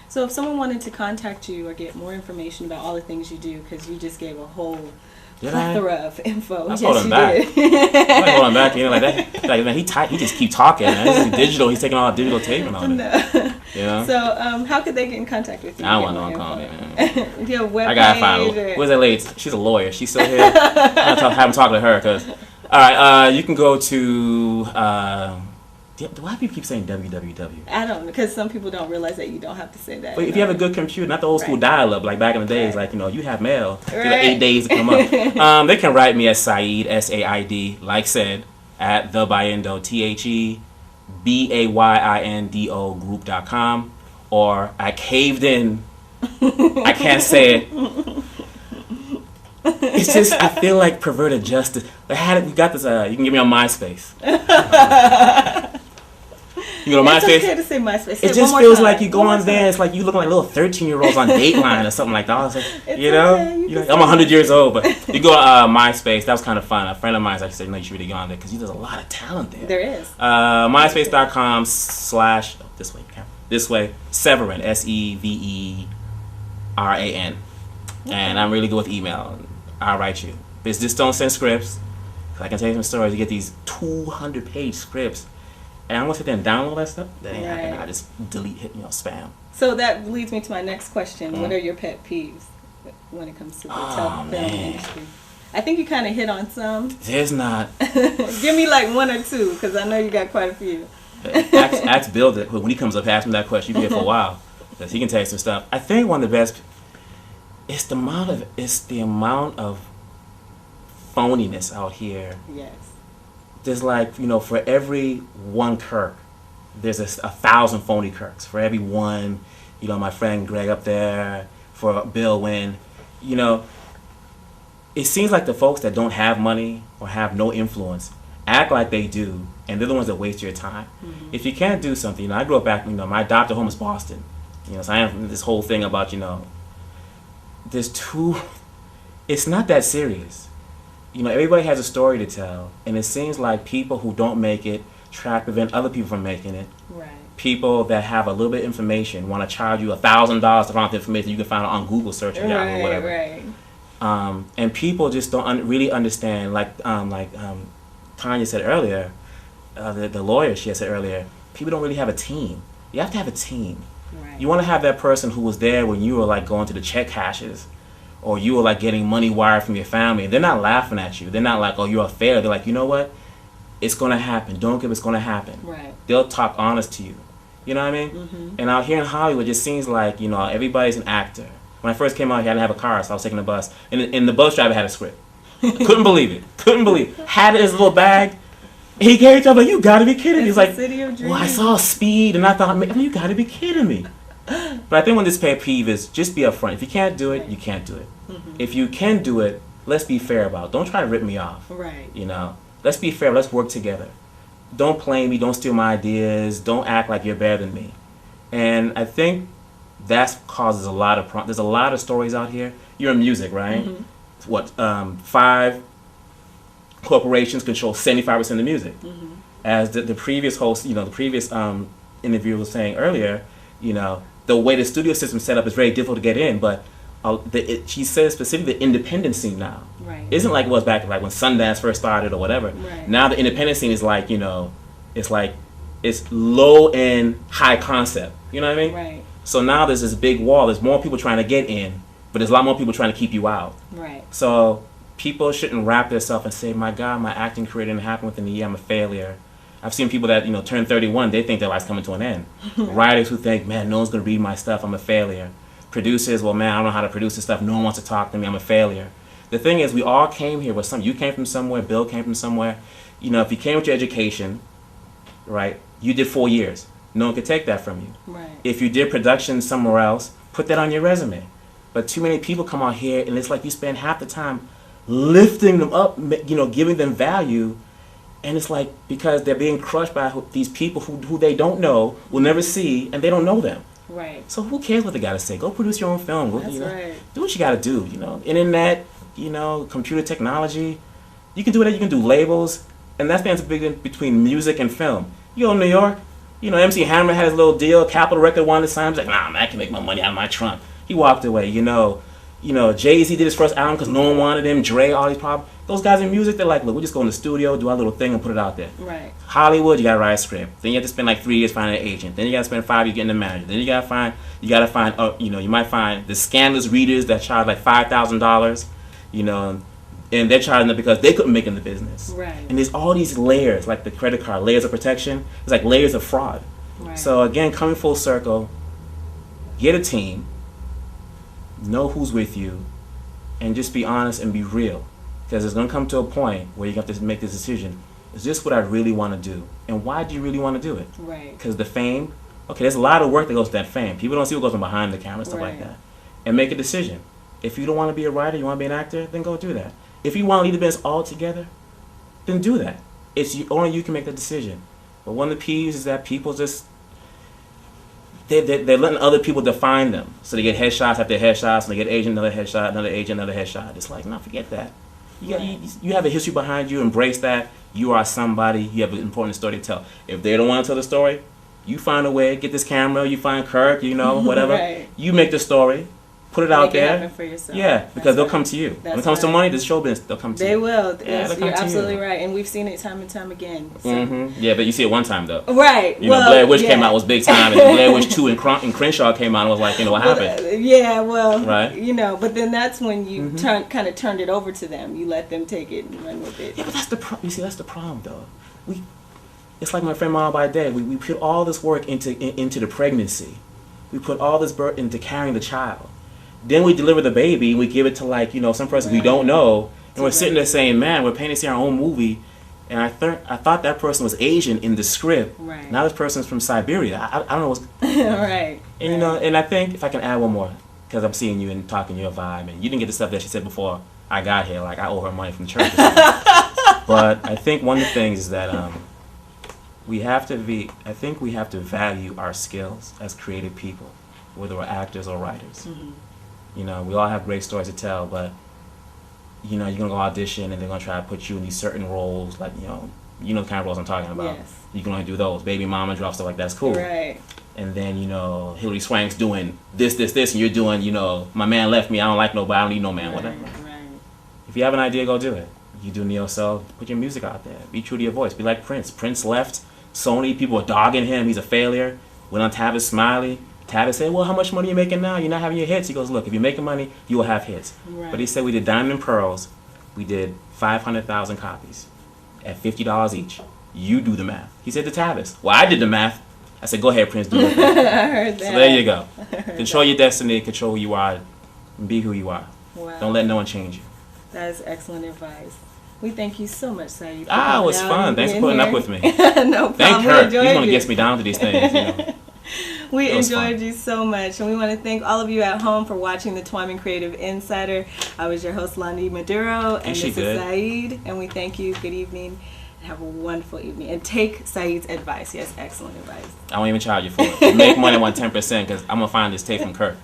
So if someone wanted to contact you or get more information about all the things you do, because you just gave a whole plethora of info. That's holding back. I'm like holding back, like that. Like, man, he just keep talking. Man. This is digital. He's taking all the digital tape and all that. You know? So how could they get in contact with you? I don't want no one calling me, man. Your webpage. I gotta find her. Where's that lady? She's a lawyer. She's still here. I'm gonna have him talk to her. Cause, all right, you can go to. Why do people keep saying www? I don't know, because some people don't realize that you don't have to say that. But if you have a good computer, not the old school dial-up, like back in the days, like, you have mail. It like 8 days to come up. They can write me at Said, S-A-I-D, like said, at thebayindo, THEBAYINDO group.com, or I caved in. I can't say it. It's just, I feel like perverted justice. We got this, you can get me on MySpace. You go to MySpace. It's okay to say MySpace. It just feels like you go on there. It's like you looking like little 13-year-olds on Dateline or something like that. I was like, okay, I'm 100 years old, but you go to MySpace. That was kind of fun. A friend of mine actually said, "No, you should really go on there because there's a lot of talent there." There is. MySpace.com/ this way Severin, SEVERAN, and I'm really good with email. I'll write you. But just don't send scripts. I can tell you some stories. You get these 200-page scripts. And I'm going to sit there and download that stuff. That ain't happening. I just delete, spam. So that leads me to my next question. What are your pet peeves when it comes to the film industry? I think you kind of hit on some. There's not. Give me like one or two, because I know you got quite a few. Ask Bill that when he comes up, ask him that question. You've been here for a while. Because he can tell you some stuff. I think one of the best, it's the amount of phoniness out here. Yes. There's like, for every one Kirk, there's 1,000 phony Kirks. For every one, my friend Greg up there, for Bill Wynn, it seems like the folks that don't have money or have no influence act like they do, and they're the ones that waste your time. Mm-hmm. If you can't do something, I grew up back, my adopted home is Boston. So I have this whole thing about, it's not that serious. Everybody has a story to tell, and it seems like people who don't make it try to prevent other people from making it. Right. People that have a little bit of information want to charge you $1,000 to find the information you can find on Google search or Yahoo or whatever. Right. And people just don't really understand. Like Tanya said earlier, the lawyer, she had said earlier, people don't really have a team. You have to have a team. Right. You want to have that person who was there when you were like going to the check cashes, or you were like getting money wired from your family. They're not laughing at you. They're not like, oh, you're a failure. They're like, you know what? It's going to happen. Don't give it's going to happen. Right. They'll talk honest to you. You know what I mean? Mm-hmm. And out here in Hollywood, it just seems like, everybody's an actor. When I first came out here, I didn't have a car, so I was taking the bus. And the bus driver had a script. Couldn't believe it. Had it in his little bag. He gave it to me, like, you got to be kidding me. He's like, well, I saw Speed, and I thought, you got to be kidding me. But I think when this pet peeve is just be upfront. If you can't do it, you can't do it. Mm-hmm. If you can do it, let's be fair about it. Don't try to rip me off. Right. Let's be fair. Let's work together. Don't play me. Don't steal my ideas. Don't act like you're better than me. And I think that causes a lot of there's a lot of stories out here. You're in music, right? Mm-hmm. 5 corporations control 75% of the music. Mm-hmm. As the previous host, the previous interviewer was saying earlier, the way the studio system is set up is very difficult to get in, but she says specifically the independent scene now isn't like it was back like when Sundance first started or whatever. Right. Now the independent scene is like, it's low and high concept. You know what I mean? Right. So now there's this big wall. There's more people trying to get in, but there's a lot more people trying to keep you out. Right. So people shouldn't wrap themselves and say, my God, my acting career didn't happen within a year. I'm a failure. I've seen people that, turn 31, they think their life's coming to an end. Writers who think, man, no one's going to read my stuff, I'm a failure. Producers, well, man, I don't know how to produce this stuff, no one wants to talk to me, I'm a failure. The thing is, we all came here with you came from somewhere, Bill came from somewhere. If you came with your education, right, you did 4 years. No one could take that from you. Right. If you did production somewhere else, put that on your resume. But too many people come out here, and it's like you spend half the time lifting them up, giving them value. And it's like, because they're being crushed by these people who they don't know, will never see, and they don't know them. Right. So who cares what they got to say? Go produce your own film. Go, That's right. Do what you got to do. Internet, computer technology. You can do that. You can do labels. And that's the difference between music and film. You go to New York, You know, MC Hammer had his little deal. Capitol Record wanted to sign him. He's like, nah, man, I can make my money out of my trunk. He walked away. You know, Jay-Z did his first album because no one wanted him. Dre, all these problems. Those guys in music, they're like, look, we just go in the studio, do our little thing, and put it out there. Right. Hollywood, you gotta write a script. Then you have to spend like 3 years finding an agent. Then you gotta spend 5 years getting a manager. Then you gotta find, you might find the scandalous readers that charge like $5,000, you know, and they're charging them because they couldn't make it in the business. Right. And there's all these layers, like the credit card, layers of protection. It's like layers of fraud. Right. So again, coming full circle, get a team, know who's with you, and just be honest and be real. Because it's going to come to a point where you have to make this decision. Is this what I really want to do? And why do you really want to do it? Right. Because the fame, okay, there's a lot of work that goes to that fame. People don't see what goes on behind the camera, stuff like that. And make a decision. If you don't want to be a writer, you want to be an actor, then go do that. If you want to leave the business altogether, then do that. Only you can make that decision. But one of the peeves is that people just, they're letting other people define them. So they get headshots after headshots, and they get agent, another headshot, another agent, another headshot. It's like, no, forget that. You have a history behind you. Embrace that. You are somebody. You have an important story to tell. If they don't want to tell the story, you find a way. Get this camera. You find Kirk. You know, whatever. Right. You make the story. Put it out there. Make it happen for yourself. Yeah, because they'll come to you. When it comes to money, this show business, they'll come to you. They will. Yeah, You're absolutely right, and we've seen it time and time again. So. Yeah, but you see it one time though. Right. You know, Blair Witch came out, was big time, and Blair Witch 2 and Crenshaw came out, and was like, you know, what happened? Yeah, well, right. You know, but then that's when you kind of turned it over to them. You let them take it and run with it. Yeah, but that's the that's the problem though. It's like my friend Mom by Day. We put all this work into the pregnancy. We put all this work into carrying the child. Then we deliver the baby and we give it to like, you know, some person we don't know, and we're sitting there saying, man, we're paying to see our own movie, and I thought that person was Asian in the script. Right. Now this person's from Siberia. I don't know what's right. And you know, and I think if I can add one more, because I'm seeing you and talking your vibe, and you didn't get the stuff that she said before I got here, like I owe her money from church or something. But I think one of the things is that we have to value our skills as creative people, whether we're actors or writers. You know, we all have great stories to tell, but you know, you're gonna go audition and they're gonna try to put you in these certain roles, like you know the kind of roles I'm talking about. Yes. You can only do those. Baby mama drop stuff like that's cool. Right. And then you know Hilary Swank's doing this, and you're doing my man left me. I don't like nobody. I don't need no man. Whatever. Right. If you have an idea, go do it. You do neo soul. Put your music out there. Be true to your voice. Be like Prince. Prince left Sony. People were dogging him. He's a failure. Went on Tavis Smiley. Tavis said, well, how much money are you making now? You're not having your hits. He goes, look, if you're making money, you will have hits. Right. But he said we did Diamond and Pearls. We did 500,000 copies at $50 each. You do the math. He said to Tavis. Well, I did the math. I said, go ahead, Prince, do it. I heard that. So there you go. Control your destiny. Control who you are. And be who you are. Wow. Don't let no one change you. That is excellent advice. We thank you so much, Saeed. It was fun. Thanks for putting up with me. No problem. Thank Kirk. He's going to get me down to these things, you know. We enjoyed you so much, and we want to thank all of you at home for watching the Twyman Creative Insider. I was your host, Lonnie Maduro, and this is Saeed, and we thank you. Good evening, and have a wonderful evening. And take Saeed's advice. He has excellent advice. I won't even charge you for it. You make money, I want 10% because I'm going to find this tape from Kirk.